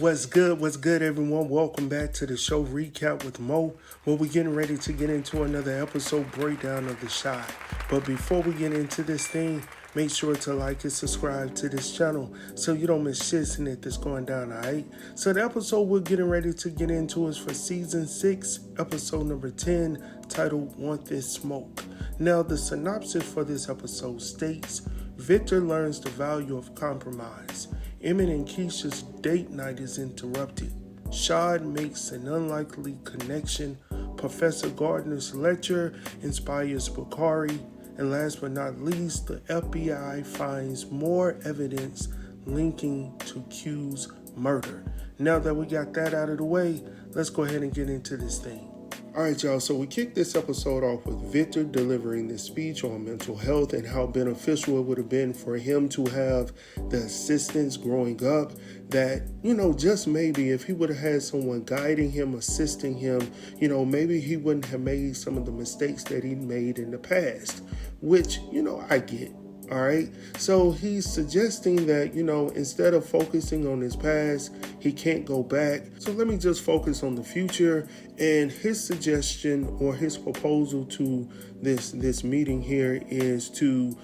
What's good, everyone? Welcome back to the show recap with Mo, where we're getting ready to get into another episode breakdown of the Shaad. But before we get into this thing, make sure to like and subscribe to this channel so you don't miss shit in it that's going down, alright? So the episode we're getting ready to get into is for season 6, episode number 10, titled Want This Smoke. Now, the synopsis for this episode states, Victor learns the value of compromise. Emmett and Kiesha's date night is interrupted. Shaad makes an unlikely connection. Professor Gardner's lecture inspires Bakari. And last but not least, the FBI finds more evidence linking to Q's murder. Now that we got that out of the way, let's go ahead and get into this thing. Alright, y'all, so we kicked this episode off with Victor delivering this speech on mental health and how beneficial it would have been for him to have the assistance growing up that, just maybe if he would have had someone guiding him, assisting him, maybe he wouldn't have made some of the mistakes that he made in the past, which, I get. All right. So he's suggesting that, instead of focusing on his past, he can't go back. So let me just focus on the future. And his suggestion or his proposal to this meeting here is to,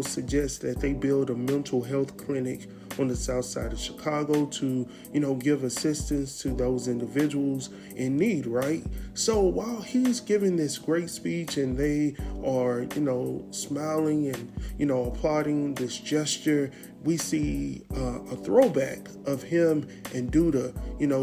suggest that they build a mental health clinic on the south side of Chicago to, give assistance to those individuals in need, right? So while he's giving this great speech and they are, smiling and, applauding this gesture, we see a throwback of him and Duda,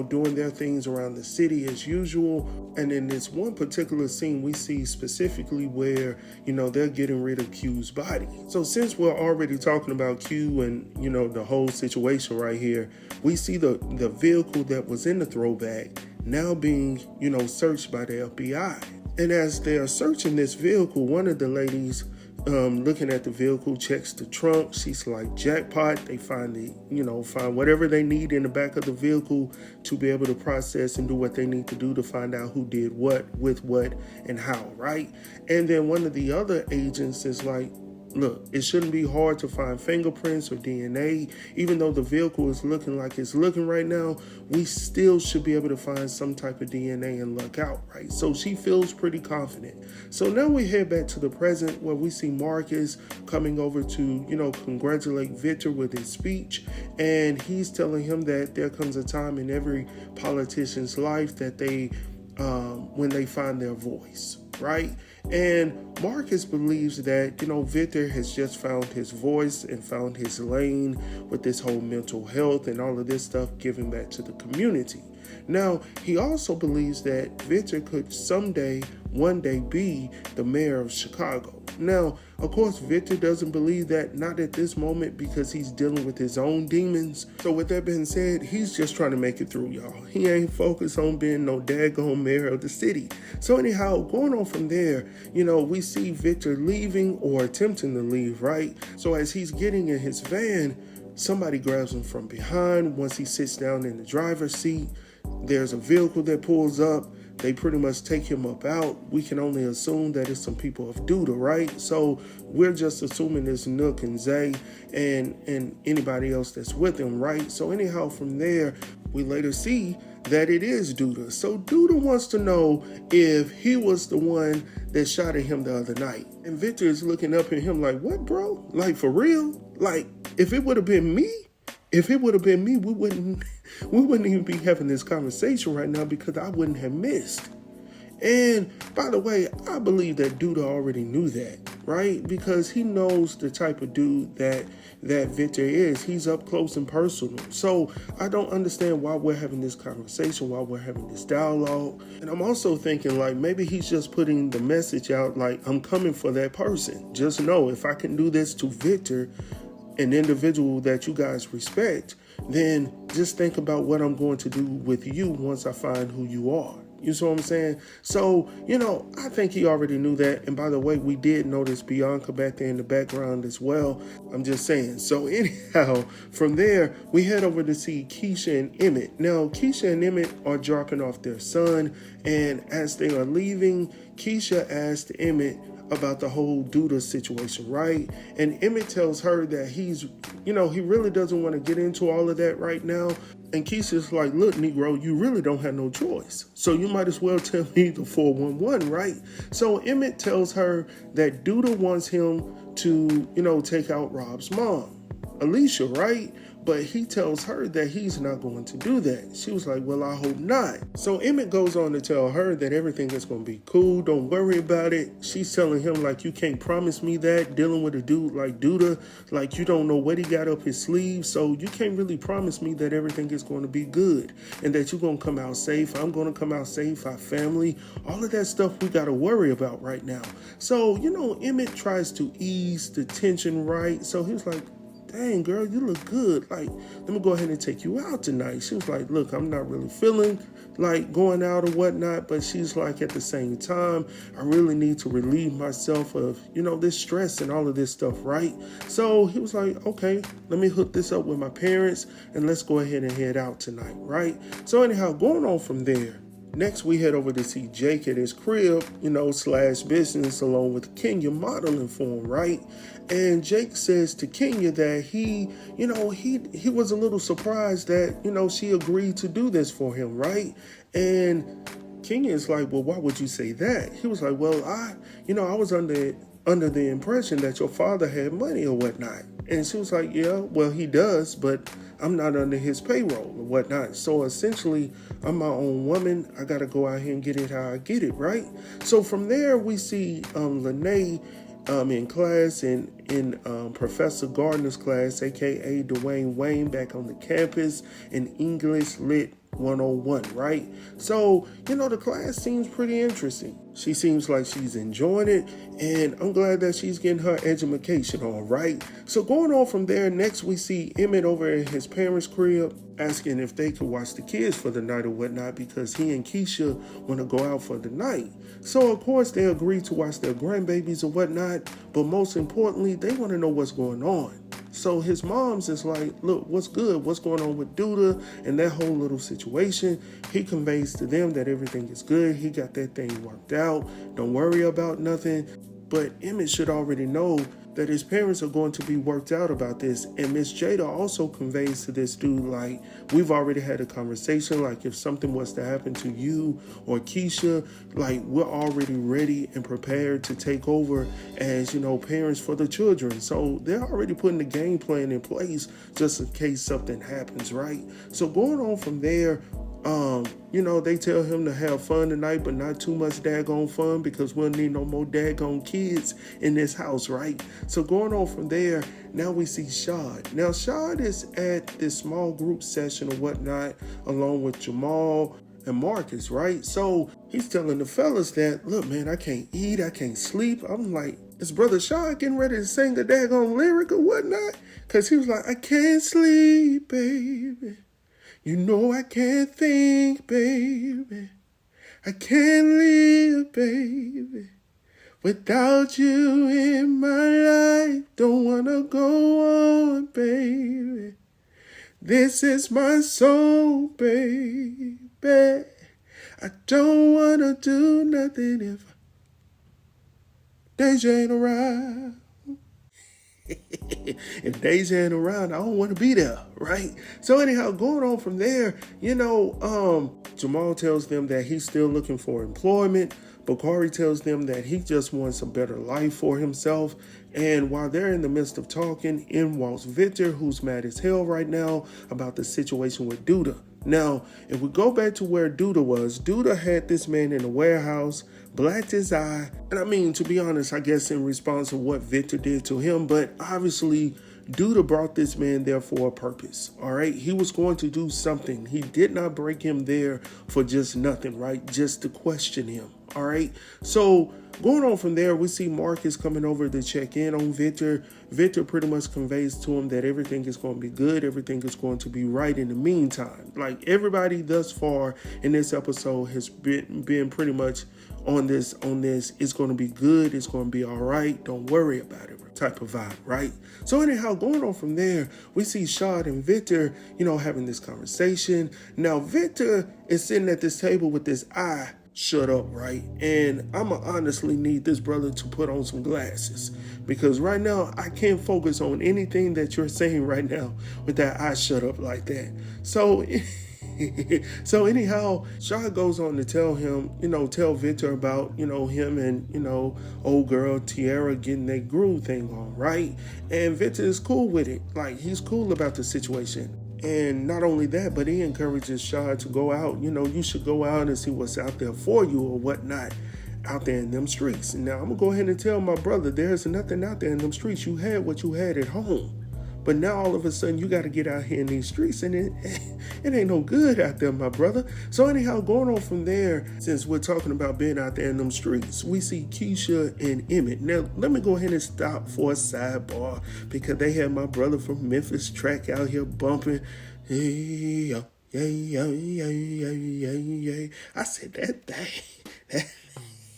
doing their things around the city as usual. And in this one particular scene, we see specifically where, they're getting rid of Q's body. So since we're already talking about Q and, the whole situation right here, we see the vehicle that was in the throwback now being, searched by the FBI. And as they are searching this vehicle, one of the ladies looking at the vehicle checks the trunk. She's like, jackpot. They find find whatever they need in the back of the vehicle to be able to process and do what they need to do to find out who did what, with what, and how, right? And then one of the other agents is like, look, it shouldn't be hard to find fingerprints or DNA. Even though the vehicle is looking like it's looking right now, we still should be able to find some type of DNA and luck out, right? So she feels pretty confident. So now we head back to the present where we see Marcus coming over to, congratulate Victor with his speech. And he's telling him that there comes a time in every politician's life that they, when they find their voice, right? And Marcus believes that, Victor has just found his voice and found his lane with this whole mental health and all of this stuff giving back to the community. Now, he also believes that Victor could one day be the mayor of Chicago. Now, of course, Victor doesn't believe that, not at this moment, because he's dealing with his own demons. So with that being said, he's just trying to make it through, y'all. He ain't focused on being no daggone mayor of the city. So anyhow, going on from there, we see Victor leaving or attempting to leave, right? So as he's getting in his van, somebody grabs him from behind. Once he sits down in the driver's seat, there's a vehicle that pulls up. They pretty much take him up out. We can only assume that it's some people of Duda, right? So we're just assuming it's Nook and Zay and anybody else that's with him, right? So anyhow, from there, we later see that it is Duda. So Duda wants to know if he was the one that shot at him the other night. And Victor is looking up at him like, what, bro? Like, for real? Like, if it would have been me, we wouldn't even be having this conversation right now because I wouldn't have missed. And by the way, I believe that Duda already knew that, right? Because he knows the type of dude that Victor is. He's up close and personal. So I don't understand why we're having this conversation, why we're having this dialogue. And I'm also thinking like maybe he's just putting the message out like, I'm coming for that person. Just know if I can do this to Victor, an individual that you guys respect, then just think about what I'm going to do with you once I find who you are. You see what I'm saying? So, I think he already knew that. And by the way, we did notice Bianca back there in the background as well. I'm just saying. So anyhow, from there, we head over to see Kiesha and Emmett. Now, Kiesha and Emmett are dropping off their son. And as they are leaving, Kiesha asked Emmett, about the whole Duda situation, right? And Emmett tells her that he's, he really doesn't want to get into all of that right now. And Kiesha's like, look, Negro, you really don't have no choice. So you might as well tell me the 411, right? So Emmett tells her that Duda wants him to, take out Rob's mom, Alicia, right? But he tells her that he's not going to do that. She was like, well, I hope not. So Emmett goes on to tell her that everything is going to be cool. Don't worry about it. She's telling him, like, you can't promise me that. Dealing with a dude like Duda, like, you don't know what he got up his sleeve. So you can't really promise me that everything is going to be good and that you're going to come out safe. I'm going to come out safe. Our family, all of that stuff we got to worry about right now. So, Emmett tries to ease the tension, right? So he was like, dang, girl, you look good. Like, let me go ahead and take you out tonight. She was like, look, I'm not really feeling like going out or whatnot, but she's like, at the same time, I really need to relieve myself of, this stress and all of this stuff, right? So he was like, okay, let me hook this up with my parents and let's go ahead and head out tonight, right? So anyhow, going on from there, next, we head over to see Jake at his crib, / business, along with Kenya modeling for him, right? And Jake says to Kenya that he was a little surprised that, she agreed to do this for him, right? And Kenya is like, well, why would you say that? He was like, well, I was under the impression that your father had money or whatnot. And she was like, yeah, well, he does, but I'm not under his payroll or whatnot. So essentially, I'm my own woman. I got to go out here and get it how I get it, right? So from there, we see Lena in class and in Professor Gardner's class, a.k.a. Dwayne Wayne, back on the campus in English Lit 101, right? So, the class seems pretty interesting. She seems like she's enjoying it, and I'm glad that she's getting her education on, right? So going on from there, next we see Emmett over at his parents' crib, asking if they could watch the kids for the night or whatnot, because he and Kiesha want to go out for the night. So of course they agree to watch their grandbabies or whatnot, but most importantly, they want to know what's going on. So his mom's is like, look, what's good? What's going on with Duda and that whole little situation? He conveys to them that everything is good. He got that thing worked out. Don't worry about nothing. But Emmett should already know that his parents are going to be worked out about this. And Miss Jada also conveys to this dude, like, we've already had a conversation. Like, if something was to happen to you or Kiesha, like, we're already ready and prepared to take over as, parents for the children. So they're already putting the game plan in place just in case something happens, right? So going on from there, they tell him to have fun tonight, but not too much daggone fun, because we'll need no more daggone kids in this house, right? So going on from there, now we see Shaad. Now Shaad is at this small group session or whatnot, along with Jamal and Marcus, right? So he's telling the fellas that, look, man, I can't eat, I can't sleep. I'm like, is Brother Shaad getting ready to sing a daggone lyric or whatnot? Because he was like, I can't sleep, baby. I can't think, baby. I can't live, baby, without you in my life. Don't wanna go on, baby. This is my soul, baby. I don't wanna do nothing if Deja ain't around. If Deja ain't around, I don't want to be there, right? So anyhow, going on from there, Jamal tells them that he's still looking for employment. Bakari tells them that he just wants a better life for himself. And while they're in the midst of talking, in walks Victor, who's mad as hell right now about the situation with Duda. Now, if we go back to where Duda was, Duda had this man in the warehouse, blacked his eye. And I mean, to be honest, I guess in response to what Victor did to him, but obviously Duda brought this man there for a purpose, all right? He was going to do something. He did not bring him there for just nothing, right? Just to question him, all right? So going on from there, we see Marcus coming over to check in on Victor. Victor pretty much conveys to him that everything is going to be good. Everything is going to be right in the meantime. Like, everybody thus far in this episode has been pretty much on this. It's going to be good. It's going to be all right. Don't worry about it type of vibe, right? So anyhow, going on from there, we see Shaad and Victor, having this conversation. Now, Victor is sitting at this table with this eye shut up, right? And I'ma honestly need this brother to put on some glasses, because right now I can't focus on anything that you're saying right now with that I shut up like that. So so anyhow, Shaad goes on to tell him, tell Victor about, him and, old girl Tiara getting that groove thing on, right? And Victor is cool with it. Like, he's cool about the situation. And not only that, but he encourages Shaad to go out. You should go out and see what's out there for you or whatnot out there in them streets. And now I'm going to go ahead and tell my brother, there's nothing out there in them streets. You had what you had at home. But now all of a sudden you got to get out here in these streets, and it ain't no good out there, my brother. So anyhow, going on from there, since we're talking about being out there in them streets, we see Kiesha and Emmett. Now, let me go ahead and stop for a sidebar, because they had my brother from Memphis track out here bumping. Hey, yo, yeah, yeah, yeah, yeah, yeah, yeah. I said that thing.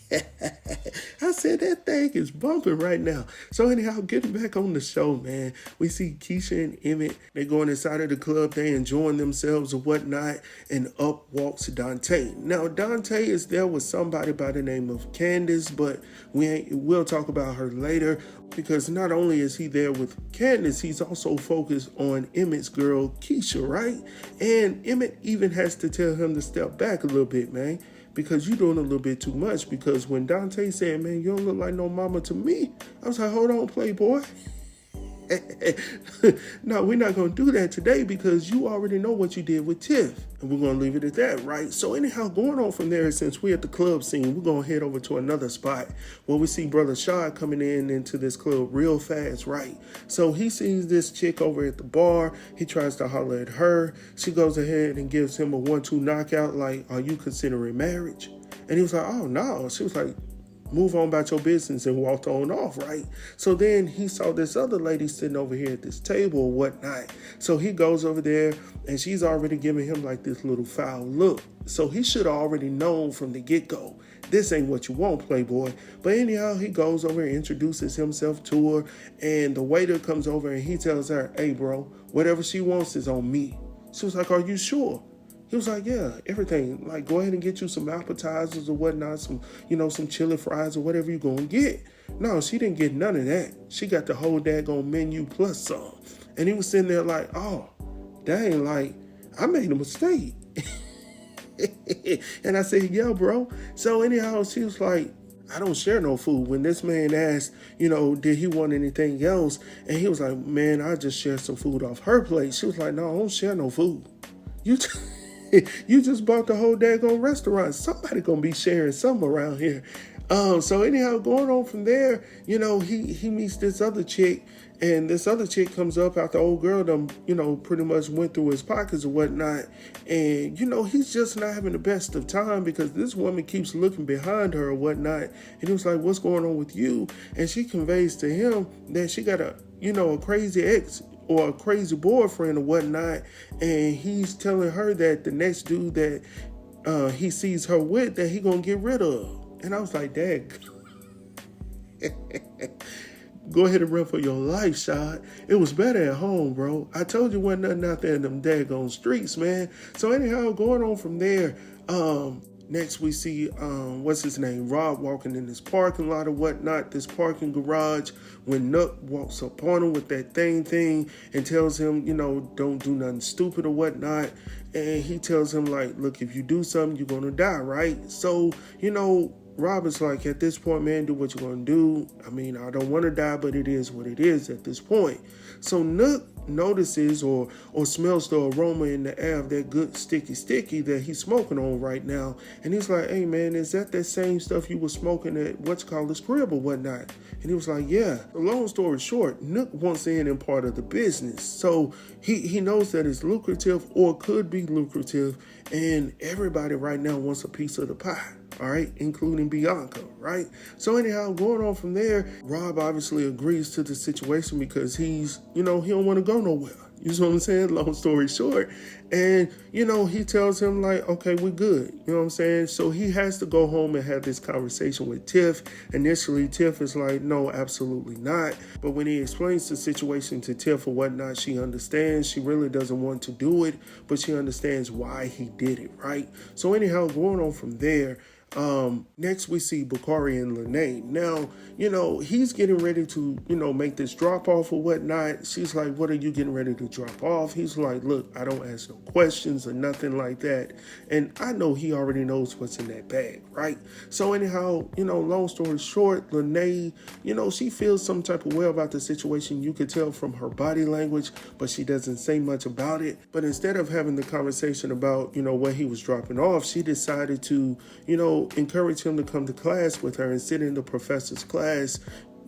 I said that thing is bumping right now. So anyhow, getting back on the show, man, we see Kiesha and Emmett. They're going inside of the club. They enjoying themselves or whatnot. And up walks Dante. Now, Dante is there with somebody by the name of Candace, but we'll talk about her later, because not only is he there with Candace, he's also focused on Emmett's girl, Kiesha, right? And Emmett even has to tell him to step back a little bit, man, because you're doing a little bit too much. Because when Dante said, man, you don't look like no mama to me, I was like, hold on, playboy. No, we're not going to do that today, because you already know what you did with Tiff. And we're going to leave it at that, right? So anyhow, going on from there, since we're at the club scene, we're going to head over to another spot where we see Brother Shaad coming into this club real fast, right? So he sees this chick over at the bar. He tries to holler at her. She goes ahead and gives him a 1-2 knockout, like, are you considering marriage? And he was like, oh, no. She was like, move on about your business, and walked on off, right? So then he saw this other lady sitting over here at this table or whatnot. So he goes over there, and she's already giving him like this little foul look. So he should have already known from the get-go, this ain't what you want, playboy. But anyhow, he goes over and introduces himself to her, and the waiter comes over and he tells her, hey, bro, whatever she wants is on me. She was like, are you sure? He was like, yeah, everything. Like, go ahead and get you some appetizers or whatnot, some chili fries or whatever you're going to get. No, she didn't get none of that. She got the whole daggone menu plus some. And he was sitting there like, oh, dang, like, I made a mistake. And I said, yeah, bro. So anyhow, she was like, I don't share no food. When this man asked, did he want anything else? And he was like, man, I just share some food off her plate. She was like, no, I don't share no food. You just bought the whole daggone restaurant. Somebody gonna be sharing something around here. So anyhow, going on from there, he meets this other chick, and this other chick comes up after old girl pretty much went through his pockets or whatnot. And, he's just not having the best of time, because this woman keeps looking behind her or whatnot. And he was like, what's going on with you? And she conveys to him that she got a crazy ex or a crazy boyfriend or whatnot, and he's telling her that the next dude that he sees her with, that he gonna get rid of. And I was like, Dad, go ahead and run for your life, Shaad. It was better at home, bro. I told you wasn't nothing out there in them daggone streets, man. So anyhow, going on from there, next we see, what's his name, Rob, walking in this parking lot or whatnot, this parking garage, when Nook walks up on him with that thing and tells him, don't do nothing stupid or whatnot. And he tells him, like, look, if you do something, you're going to die, right? So, Rob is like, at this point, man, do what you're going to do. I mean, I don't want to die, but it is what it is at this point. So Nook notices or smells the aroma in the air of that good sticky that he's smoking on right now. And he's like, hey, man, is that same stuff you were smoking at what's called his crib or whatnot? And he was like, yeah. Long story short, Nook wants in part of the business. So he knows that it's lucrative or could be lucrative. And everybody right now wants a piece of the pie. All right, including Bianca, right? So anyhow, going on from there, Rob obviously agrees to the situation, because he's, he don't want to go nowhere. You know what I'm saying? Long story short. And, he tells him, like, okay, we're good. You know what I'm saying? So he has to go home and have this conversation with Tiff. Initially, Tiff is like, no, absolutely not. But when he explains the situation to Tiff or whatnot, she understands. She really doesn't want to do it, but she understands why he did it, right? So anyhow, going on from there, Next we see Bakari and Lena. Now, he's getting ready to, make this drop off or whatnot. She's like, what are you getting ready to drop off? He's like, look, I don't ask no questions or nothing like that. And I know he already knows what's in that bag, right? So anyhow, long story short, Lena, she feels some type of way about the situation. You could tell from her body language, but she doesn't say much about it. But instead of having the conversation about, what he was dropping off, she decided to, encourage him to come to class with her and sit in the professor's class,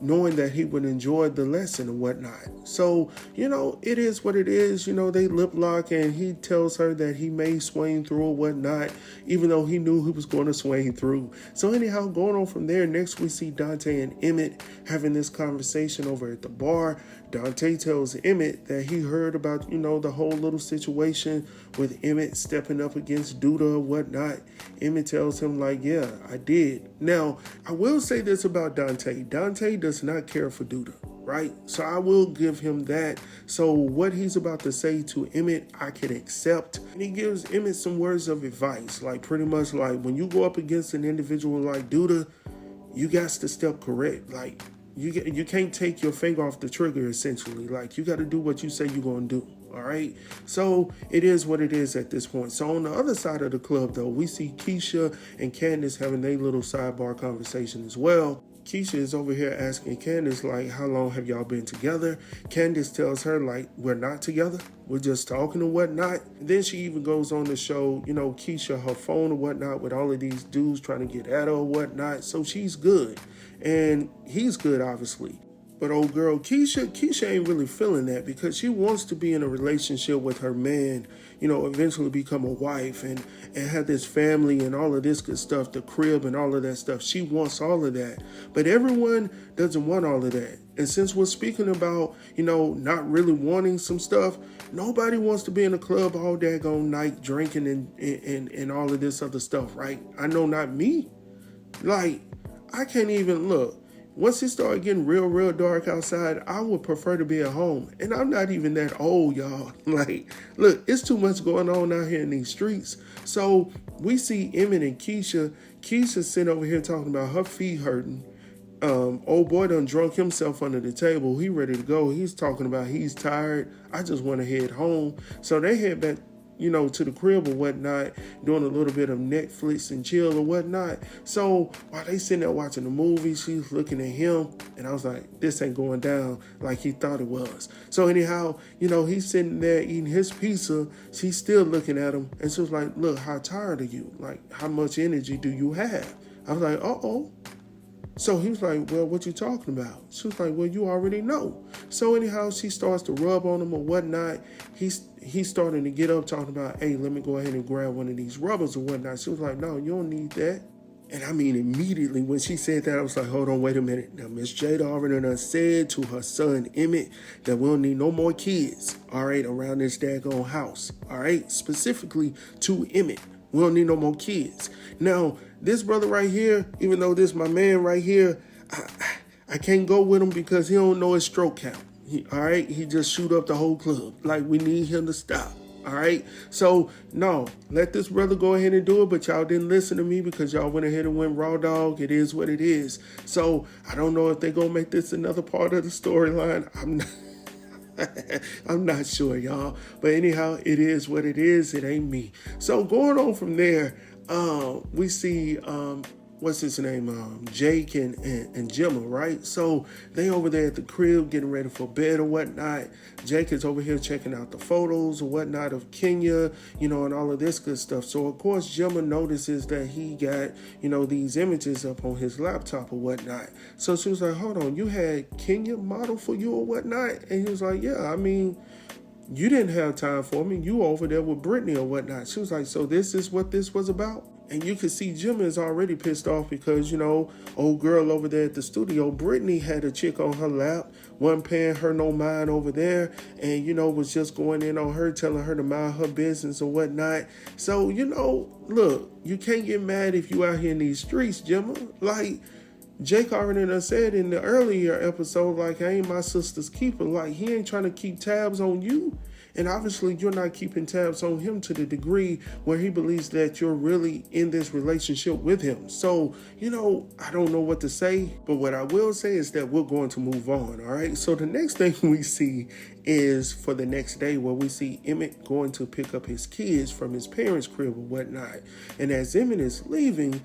knowing that he would enjoy the lesson and whatnot. So, it is what it is. They lip lock and he tells her that he may swing through or whatnot, even though he knew he was going to swing through. So anyhow, going on from there, next we see Dante and Emmett having this conversation over at the bar. Dante tells Emmett that he heard about, the whole little situation with Emmett stepping up against Duda or whatnot. Emmett tells him like, yeah, I did. Now, I will say this about Dante. Dante does not care for Duda, right? So I will give him that. So what he's about to say to Emmett, I can accept. And he gives Emmett some words of advice, like pretty much like when you go up against an individual like Duda, you got to step correct. Like, you can't take your finger off the trigger, essentially. Like, you got to do what you say you're going to do, all right? So it is what it is at this point. So on the other side of the club, though, we see Kiesha and Candace having their little sidebar conversation as well. Kiesha is over here asking Candace, like, how long have y'all been together? Candace tells her, like, we're not together. We're just talking and whatnot. And then she even goes on to show, Kiesha her phone or whatnot with all of these dudes trying to get at her or whatnot. So she's good. And he's good, obviously. But old girl Kiesha ain't really feeling that because she wants to be in a relationship with her man, eventually become a wife and have this family and all of this good stuff, the crib and all of that stuff. She wants all of that. But everyone doesn't want all of that. And since we're speaking about, not really wanting some stuff, nobody wants to be in a club all daggone night drinking and all of this other stuff, right? I know not me. Like, I can't even look. Once it started getting real dark outside, I would prefer to be at home. And I'm not even that old, y'all. Like, look, it's too much going on out here in these streets. So we see Emmett and Kiesha. Keisha's sitting over here talking about her feet hurting. Old boy done drunk himself under the table. He ready to go. He's talking about he's tired. I just want to head home. So they head back to the crib or whatnot, doing a little bit of Netflix and chill or whatnot. So while they sitting there watching the movie, she's looking at him, and I was like, this ain't going down like he thought it was. So anyhow, he's sitting there eating his pizza. She's still looking at him, and she was like, look, how tired are you? Like, how much energy do you have? I was like, uh-oh. So he was like, well, what you talking about? She was like, well, you already know. So anyhow, she starts to rub on him or whatnot. He's starting to get up talking about, hey, let me go ahead and grab one of these rubbers or whatnot. She was like, no, you don't need that. And I mean, immediately when she said that, I was like, hold on, wait a minute. Now, Miss Jada already done said to her son, Emmett, that we don't need no more kids, all right, around this daggone house, all right? Specifically to Emmett. We don't need no more kids. Now, this brother right here, even though this my man right here, I can't go with him because he don't know his stroke count. All right? He just shoot up the whole club. Like, we need him to stop. All right? So, no, let this brother go ahead and do it, but y'all didn't listen to me because y'all went ahead and went raw dog. It is what it is. So, I don't know if they're going to make this another part of the storyline. I'm not sure, y'all. But anyhow, it is what it is. It ain't me. So going on from there, we see, what's his name? Jake and Gemma, right? So they over there at the crib getting ready for bed or whatnot. Jake is over here checking out the photos or whatnot of Kenya, and all of this good stuff. So of course, Gemma notices that he got, these images up on his laptop or whatnot. So she was like, hold on, you had Kenya model for you or whatnot? And he was like, yeah, I mean, you didn't have time for me. You over there with Brittany or whatnot. She was like, so this is what this was about? And you can see Jim is already pissed off because, old girl over there at the studio, Brittany had a chick on her lap, wasn't paying her no mind over there, and, was just going in on her, telling her to mind her business or whatnot. So, look, you can't get mad if you out here in these streets, Gemma. Like, Jake already done said in the earlier episode, like, I ain't my sister's keeper. Like, he ain't trying to keep tabs on you. And obviously you're not keeping tabs on him to the degree where he believes that you're really in this relationship with him. So, I don't know what to say, but what I will say is that we're going to move on, all right? So the next thing we see is for the next day where we see Emmett going to pick up his kids from his parents' crib or whatnot. And as Emmett is leaving,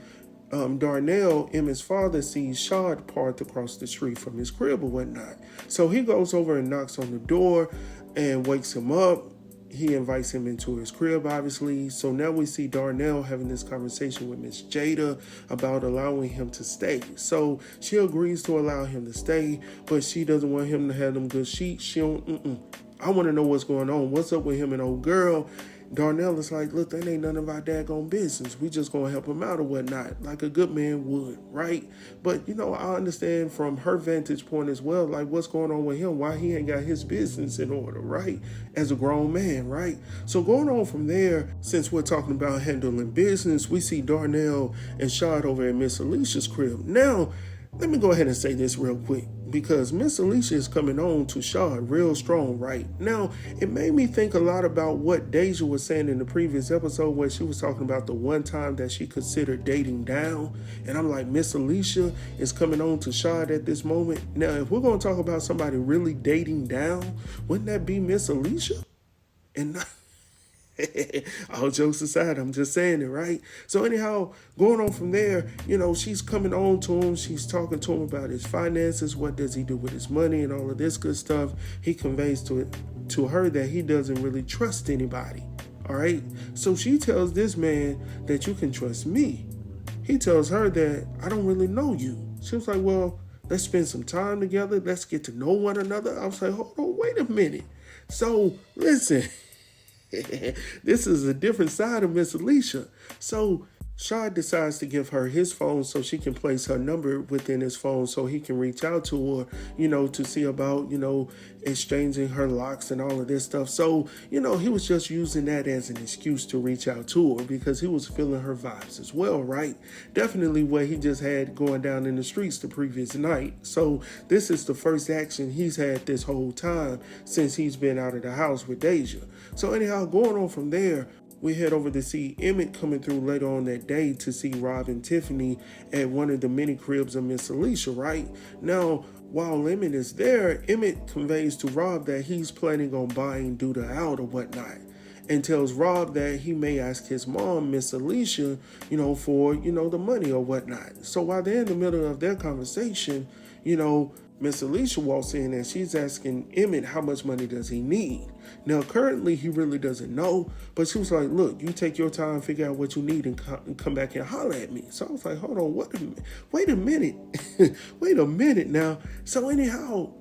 Darnell, Emmett's father, sees Shaad parked across the street from his crib or whatnot. So he goes over and knocks on the door and wakes him up. He invites him into his crib, obviously. So now we see Darnell having this conversation with Miss Jada about allowing him to stay. So she agrees to allow him to stay, but she doesn't want him to have them good sheets. She don't, I want to know what's going on. What's up with him and old girl? Darnell is like, look, that ain't none of our daggone business. We just gonna help him out or whatnot, like a good man would, right? But, I understand from her vantage point as well, like what's going on with him, why he ain't got his business in order, right? As a grown man, right? So going on from there, since we're talking about handling business, we see Darnell and Shaad over at Miss Alicia's crib. Now, let me go ahead and say this real quick, because Miss Alicia is coming on to Shaad real strong right now. It made me think a lot about what Deja was saying in the previous episode where she was talking about the one time that she considered dating down. And I'm like, Miss Alicia is coming on to Shaad at this moment. Now, if we're going to talk about somebody really dating down, wouldn't that be Miss Alicia? And not... All jokes aside, I'm just saying it, right? So anyhow, going on from there, she's coming on to him. She's talking to him about his finances. What does he do with his money and all of this good stuff. He conveys to her that he doesn't really trust anybody, all right? So she tells this man that you can trust me. He tells her that I don't really know you. She was like, well, let's spend some time together. Let's get to know one another. I was like, hold on, wait a minute. So listen. This is a different side of Miss Alicia. So Shaad decides to give her his phone so she can place her number within his phone so he can reach out to her, to see about, exchanging her locks and all of this stuff. So, he was just using that as an excuse to reach out to her because he was feeling her vibes as well, right? Definitely what he just had going down in the streets the previous night. So this is the first action he's had this whole time since he's been out of the house with Deja. So anyhow, going on from there, we head over to see Emmett coming through later on that day to see Rob and Tiffany at one of the mini cribs of Miss Alicia, right? Now, while Emmett is there, Emmett conveys to Rob that he's planning on buying Duda out or whatnot, and tells Rob that he may ask his mom, Miss Alicia, for, the money or whatnot. So while they're in the middle of their conversation, Miss Alicia walks in and she's asking Emmett how much money does he need. Now, currently, he really doesn't know, but she was like, look, you take your time, figure out what you need and come back and holler at me. So I was like, hold on, wait a minute. Wait a minute now. So anyhow,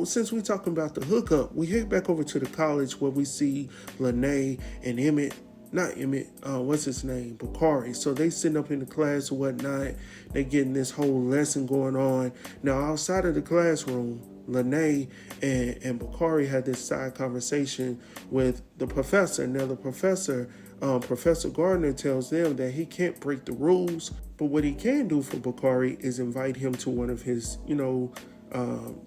since we're talking about the hookup, we head back over to the college where we see Lena and Emmett. Not Emmett, what's his name? Bakari. So they sitting up in the class or whatnot. They getting this whole lesson going on. Now, outside of the classroom, Lena and Bakari had this side conversation with the professor. Now, the professor, Professor Gardner, tells them that he can't break the rules, but what he can do for Bakari is invite him to one of his,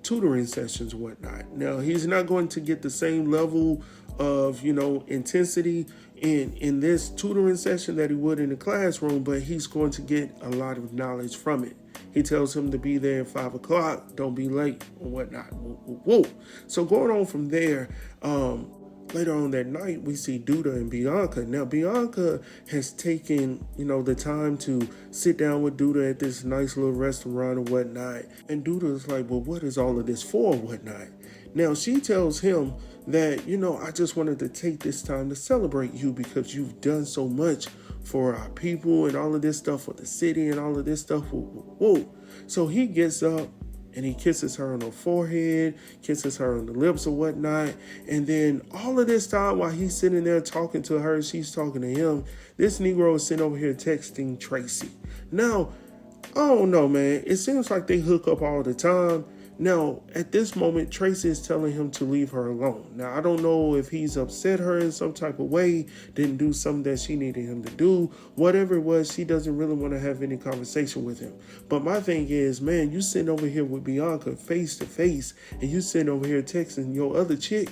tutoring sessions or whatnot. Now, he's not going to get the same level of, intensity in this tutoring session that he would in the classroom, but he's going to get a lot of knowledge from it. He tells him to be there at 5 o'clock, don't be late or whatnot. Whoa. So going on from there, later on that night, we see Duda and Bianca. Now, Bianca has taken, the time to sit down with Duda at this nice little restaurant or whatnot. And Duda is like, well, what is all of this for or whatnot? Now, she tells him that, I just wanted to take this time to celebrate you because you've done so much for our people and all of this stuff for the city and all of this stuff. Whoa. So he gets up and he kisses her on her forehead, kisses her on the lips or whatnot. And then all of this time while he's sitting there talking to her, she's talking to him, this Negro is sitting over here texting Tracy. Now, I don't know, man. It seems like they hook up all the time. Now, at this moment, Tracy is telling him to leave her alone. Now, I don't know if he's upset her in some type of way, didn't do something that she needed him to do. Whatever it was, she doesn't really want to have any conversation with him. But my thing is, man, you sitting over here with Bianca face to face, and you sitting over here texting your other chick.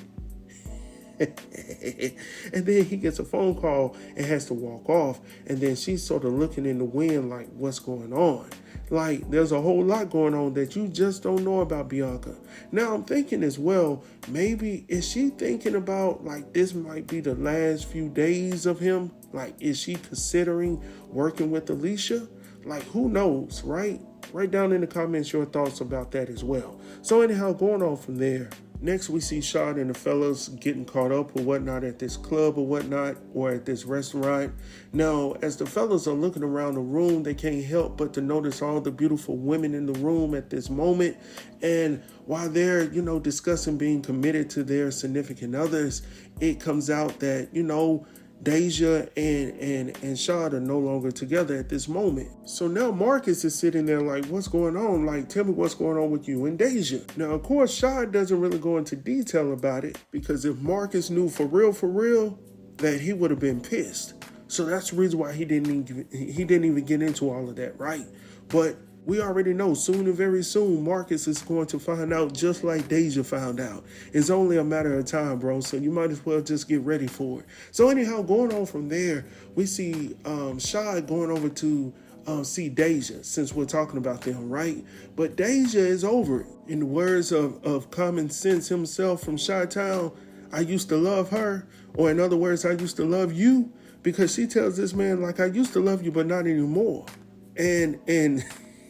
And then he gets a phone call and has to walk off. And then she's sort of looking in the wind like, what's going on? Like, there's a whole lot going on that you just don't know about Bianca. Now, I'm thinking as well, maybe is she thinking about, like, this might be the last few days of him? Like, is she considering working with Alicia? Like, who knows, right? Write down in the comments your thoughts about that as well. So anyhow, going on from there, next we see Shaad and the fellas getting caught up or whatnot at this club or whatnot, or at this restaurant. Now, as the fellas are looking around the room, they can't help but to notice all the beautiful women in the room at this moment. And while they're, discussing being committed to their significant others, it comes out that, Deja and Shaad are no longer together at this moment. So now Marcus is sitting there like, what's going on? Like, tell me what's going on with you and Deja. Now, of course, Shaad doesn't really go into detail about it, because if Marcus knew for real, that he would have been pissed. So that's the reason why he didn't even get into all of that, right? But we already know soon and very soon, Marcus is going to find out just like Deja found out. It's only a matter of time, bro. So you might as well just get ready for it. So anyhow, going on from there, we see Shaad going over to see Deja, since we're talking about them, right? But Deja is over it. In the words of Common Sense himself from Showtime, I used to love her. Or in other words, I used to love you. Because she tells this man, like, I used to love you, but not anymore. And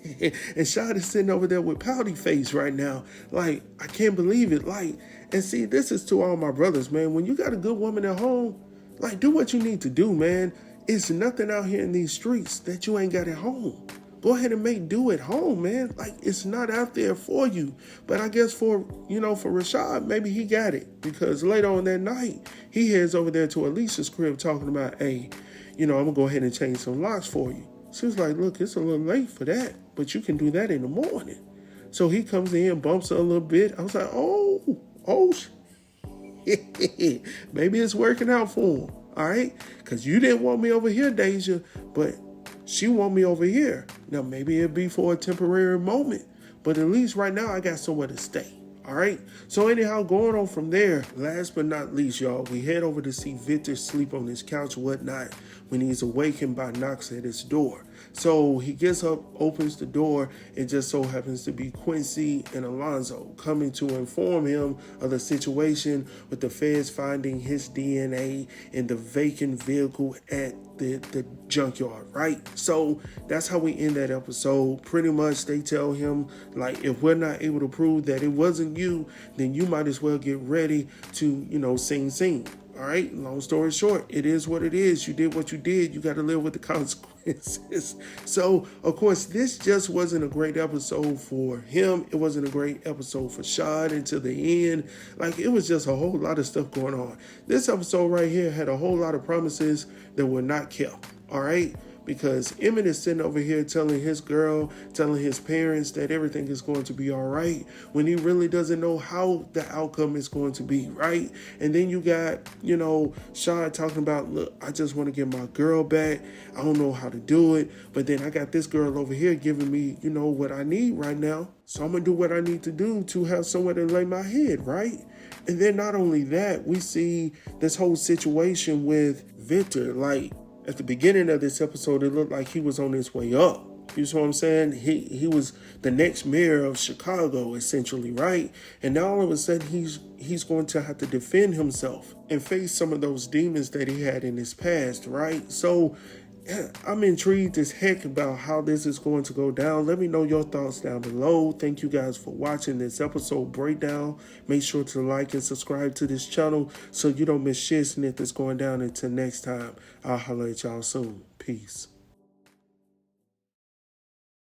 Shaad is sitting over there with pouty face right now. Like, I can't believe it. Like, and see, this is to all my brothers, man. When you got a good woman at home, like, do what you need to do, man. It's nothing out here in these streets that you ain't got at home. Go ahead and make do at home, man. Like, it's not out there for you. But I guess for Rashad, maybe he got it. Because later on that night, he heads over there to Alicia's crib talking about, hey, I'm going to go ahead and change some locks for you. She was like, look, it's a little late for that, but you can do that in the morning. So he comes in, bumps her a little bit. I was like, maybe it's working out for him, all right? Because you didn't want me over here, Deja, but she want me over here. Now, maybe it'll be for a temporary moment, but at least right now I got somewhere to stay. All right. So anyhow, going on from there, last but not least, y'all, we head over to see Victor sleep on his couch or whatnot when he's awakened by knocks at his door. So he gets up, opens the door. It just so happens to be Quincy and Alonzo coming to inform him of the situation with the feds finding his DNA in the vacant vehicle at the junkyard, right? So that's how we end that episode. Pretty much they tell him, like, if we're not able to prove that it wasn't you, then you might as well get ready to, sing. All right, long story short, it is what it is. You did what you did. You got to live with the consequences. So, of course, this just wasn't a great episode for him. It wasn't a great episode for Shaad until the end. Like, it was just a whole lot of stuff going on. This episode right here had a whole lot of promises that were not kept. All right. Because Emmett is sitting over here telling his parents that everything is going to be all right, when he really doesn't know how the outcome is going to be, right? And then you got, Shaad talking about, look, I just want to get my girl back. I don't know how to do it. But then I got this girl over here giving me, what I need right now. So I'm going to do what I need to do to have somewhere to lay my head, right? And then not only that, we see this whole situation with Victor, like, at the beginning of this episode, it looked like he was on his way up. You see what I'm saying? He was the next mayor of Chicago, essentially, right? And now all of a sudden, he's going to have to defend himself and face some of those demons that he had in his past, right? So I'm intrigued as heck about how this is going to go down. Let me know your thoughts down below. Thank you guys for watching this episode breakdown. Make sure to like and subscribe to this channel so you don't miss shit that's going down. Until next time, I'll holler at y'all soon. Peace.